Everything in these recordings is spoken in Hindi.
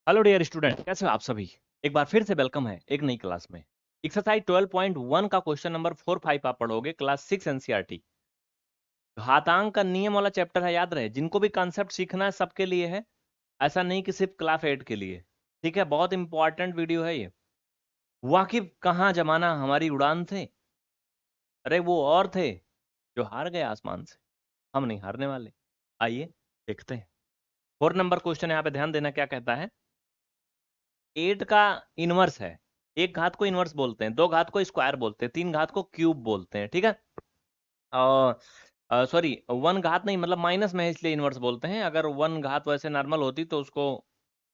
हेलो डियर स्टूडेंट, कैसे हो आप सभी। एक बार फिर से वेलकम है एक नई क्लास में। एक्सरसाइज 12.1 का क्वेश्चन नंबर 4-5 आप पढ़ोगे, क्लास 6 एनसीईआरटी। घातांक का नियम वाला चैप्टर है, याद रहे। जिनको भी कॉन्सेप्ट सीखना है सबके लिए है, ऐसा नहीं कि सिर्फ क्लास 8 के लिए। ठीक है, बहुत इंपॉर्टेंट वीडियो है ये। वाकिफ कहाँ जमाना हमारी उड़ान थे, अरे वो और थे जो हार गए आसमान से। हम नहीं हारने वाले। आइए देखते हैं। 4 नंबर क्वेश्चन यहाँ पे ध्यान देना, क्या कहता है। 8 का इनवर्स है। एक घात को इनवर्स बोलते हैं, दो घात को स्क्वायर बोलते हैं, तीन घात को क्यूब बोलते हैं। ठीक है। सॉरी, वन घात नहीं, मतलब माइनस में है इसलिए इनवर्स बोलते हैं। अगर वन घात वैसे नॉर्मल होती तो उसको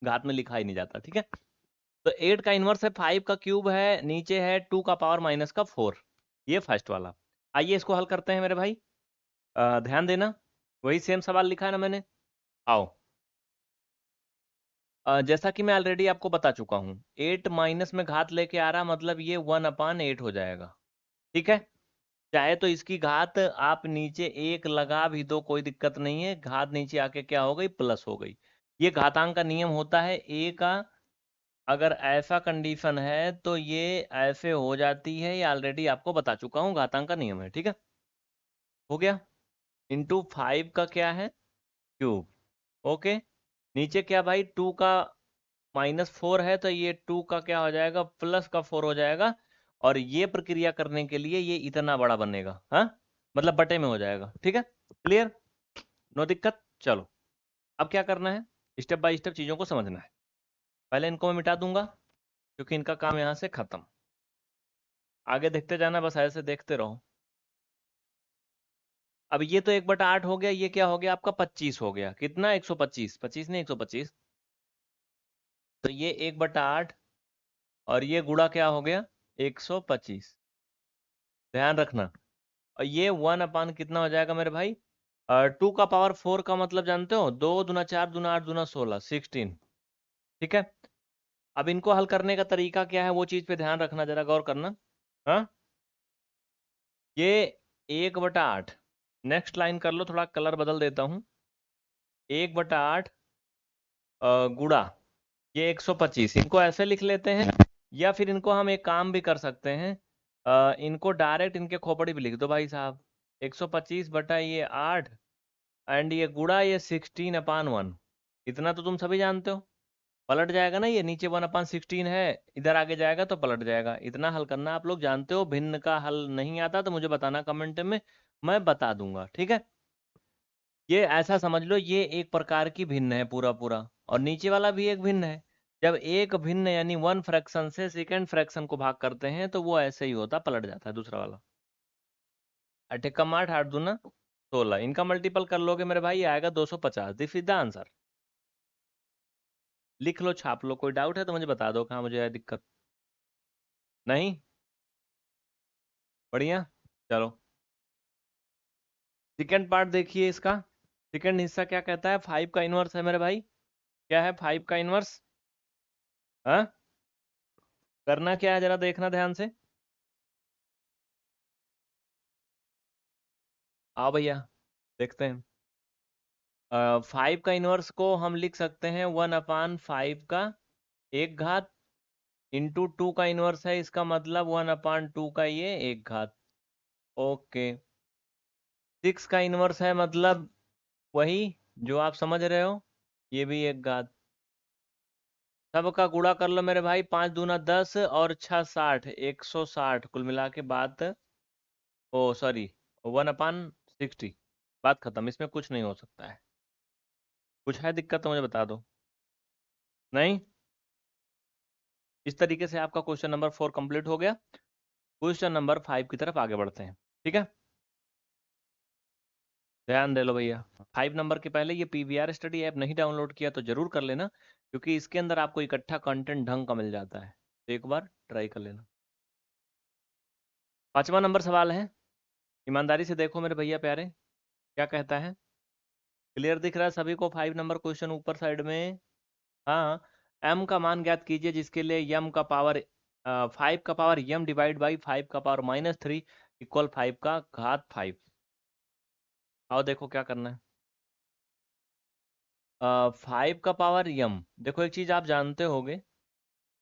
घात में लिखा ही नहीं जाता। ठीक है। तो 8 का इनवर्स है, 5 का क्यूब है, नीचे है 2 का पावर माइनस का 4। ये फर्स्ट वाला। आइए इसको हल करते हैं मेरे भाई। ध्यान देना, वही सेम सवाल लिखा है ना मैंने। आओ। जैसा कि मैं ऑलरेडी आपको बता चुका हूँ, 8 माइनस में घात लेके आ रहा, मतलब ये 1/8 हो जाएगा। ठीक है। चाहे तो इसकी घात आप नीचे एक लगा भी दो, कोई दिक्कत नहीं है। घात नीचे आके क्या हो गई, प्लस हो गई। ये घातांक का नियम होता है ए का। अगर ऐसा कंडीशन है तो ये ऐसे हो जाती है, ये ऑलरेडी आपको बता चुका हूँ, घातांक का नियम है। ठीक है, हो गया। इंटू 5 का क्या है, क्यूब। ओके। नीचे क्या भाई, 2 का -4 है, तो ये 2 का क्या हो जाएगा, प्लस का 4 हो जाएगा। और ये प्रक्रिया करने के लिए ये इतना बड़ा बनेगा, हाँ, मतलब बटे में हो जाएगा। ठीक है, क्लियर, नो दिक्कत। चलो, अब क्या करना है, स्टेप बाय स्टेप चीज़ों को समझना है। पहले इनको मैं मिटा दूंगा क्योंकि इनका काम यहाँ से खत्म। आगे देखते जाना, बस ऐसे देखते रहो। अब ये तो 1/8 हो गया, ये क्या हो गया आपका 25 हो गया। कितना, 125, 25 नहीं 125। तो ये 1/8 और ये गुणा क्या हो गया, 125। ध्यान रखना। और ये 1 कितना हो जाएगा मेरे भाई, 2 का पावर 4 का मतलब जानते हो, 2 दूना 4 दूना 8 दूना 16, 16। ठीक है। अब इनको हल करने का तरीका क्या है, वो चीज पे ध्यान रखना, जरा गौर करना। हाँ, ये 1/8। नेक्स्ट लाइन कर लो, थोड़ा कलर बदल देता हूँ। 1/8 गुणा ये 125, इनको ऐसे लिख लेते हैं। या फिर इनको हम एक काम भी कर सकते हैं, इनको डायरेक्ट इनके खोपड़ी पे लिख दो भाई साहब। 125 बटा ये 8 एंड ये गुणा ये 16/1। इतना तो तुम सभी जानते हो। पलट जाएगा ना, ये नीचे 1/16 है, इधर आगे जाएगा तो पलट जाएगा। इतना हल करना आप लोग जानते हो। भिन्न का हल नहीं आता तो मुझे बताना कमेंट में, मैं बता दूंगा। ठीक है। ये ऐसा समझ लो, ये एक प्रकार की भिन्न है पूरा पूरा, और नीचे वाला भी एक भिन्न है। जब एक भिन्न यानी वन फ्रैक्शन से सेकेंड फ्रैक्शन को भाग करते हैं तो वो ऐसे ही होता, पलट जाता है दूसरा वाला। 8 कम 8, 8 दूना 16, इनका मल्टीपल कर लोगे मेरे भाई, आएगा 250। This is the answer. लिख लो, छाप लो। कोई डाउट है तो मुझे बता दो, कहाँ मुझे है दिक्कत। नहीं, बढ़िया। चलो, सेकेंड पार्ट देखिए इसका। सेकेंड हिस्सा क्या कहता है, 5 का इनवर्स है मेरे भाई। क्या है 5 का इनवर्स, हाँ। करना क्या है, जरा देखना ध्यान से। आओ भैया, देखते हैं। 5 का इनवर्स को हम लिख सकते हैं 1/5 का एक घात, इंटू 2 का इनवर्स है, इसका मतलब 1/2 का ये एक घात। ओके। 6 का इनवर्स है, मतलब वही जो आप समझ रहे हो, ये भी एक घात। सबका गुणा कर लो मेरे भाई, 5 दूना 10 और 6 60, 160 कुल मिला के बात। ओ सॉरी, 1/60। बात खत्म, इसमें कुछ नहीं हो सकता है। कुछ है दिक्कत तो मुझे बता दो। नहीं, इस तरीके से आपका क्वेश्चन नंबर 4 कंप्लीट हो गया। क्वेश्चन नंबर 5 की तरफ आगे बढ़ते हैं। ठीक है, ध्यान दे लो भैया। 5 नंबर के पहले ये पीवीआर स्टडी ऐप नहीं डाउनलोड किया तो जरूर कर लेना, क्योंकि इसके अंदर आपको इकट्ठा कंटेंट ढंग का मिल जाता है। तो एक बार ट्राई कर लेना। 5वां नंबर सवाल है, ईमानदारी से देखो मेरे भैया प्यारे, क्या कहता है। क्लियर दिख रहा है सभी को 5 नंबर क्वेश्चन ऊपर साइड में। हाँ। m का मान ज्ञात कीजिए जिसके लिए m का पावर 5 का पावर m डिवाइड बाई 5 का पावर -3 इक्वल 5 का घात 5। आओ देखो क्या करना है। 5 का पावर यम, देखो एक चीज आप जानते होगे,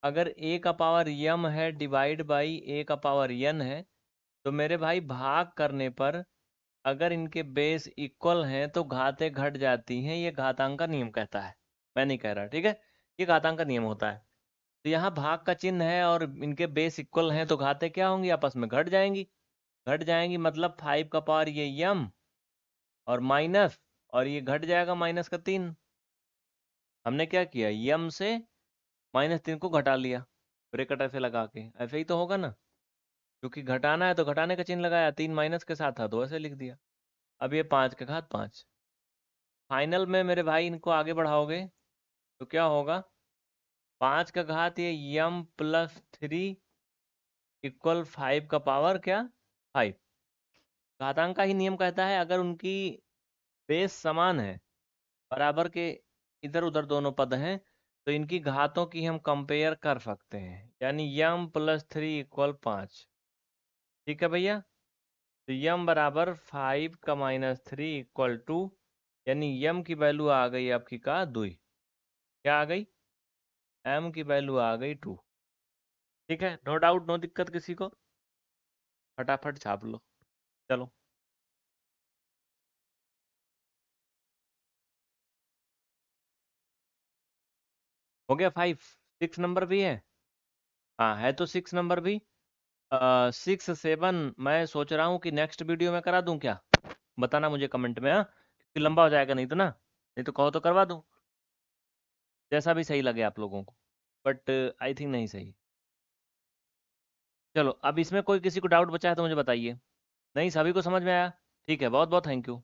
अगर a का पावर यम है डिवाइड बाई a का पावर n है, तो मेरे भाई भाग करने पर अगर इनके बेस इक्वल हैं तो घातें घट जाती हैं, ये घातांक का नियम कहता है, मैं नहीं कह रहा, ठीक है, ये घातांक का नियम होता है। तो यहाँ भाग का चिन्ह है और इनके बेस इक्वल हैं तो घातें क्या होंगी, आपस में घट जाएंगी। घट जाएंगी मतलब 5 का पावर ये यम और माइनस, और ये घट जाएगा -3। हमने क्या किया, यम से -3 को घटा लिया, ब्रैकेट ऐसे लगा के, ऐसे ही तो होगा ना, क्योंकि घटाना है तो घटाने का चिन्ह लगाया, 3 माइनस के साथ था तो ऐसे लिख दिया। अब ये 5 का घात 5, फाइनल में मेरे भाई इनको आगे बढ़ाओगे तो क्या होगा, 5 का घात ये यम प्लस 3 इक्वल 5 का पावर क्या 5। घातांक का ही नियम कहता है अगर उनकी बेस समान है, बराबर के इधर उधर दोनों पद हैं, तो इनकी घातों की हम कंपेयर कर सकते हैं, यानी यम प्लस 3 इक्वल 5। ठीक है भैया, तो यम बराबर 5 का -3 इक्वल 2, यानी यम की वैल्यू आ गई आपकी का 2, क्या आ गई, एम की वैल्यू आ गई 2। ठीक है, नो डाउट, नो दिक्कत किसी को, फटाफट छाप लो, चलो। हो गया 5, 6 नंबर भी है, हाँ है तो 6 नंबर भी। 6 7 मैं सोच रहा हूँ कि नेक्स्ट वीडियो में करा दूं क्या, बताना मुझे कमेंट में, हाँ, क्योंकि लंबा हो जाएगा नहीं तो ना, नहीं तो कहो तो करवा दूं, जैसा भी सही लगे आप लोगों को, बट आई थिंक नहीं सही। चलो अब इसमें कोई किसी को डाउट बचा है तो मुझे बताइए। नहीं, सभी को समझ में आया, ठीक है, बहुत बहुत थैंक यू।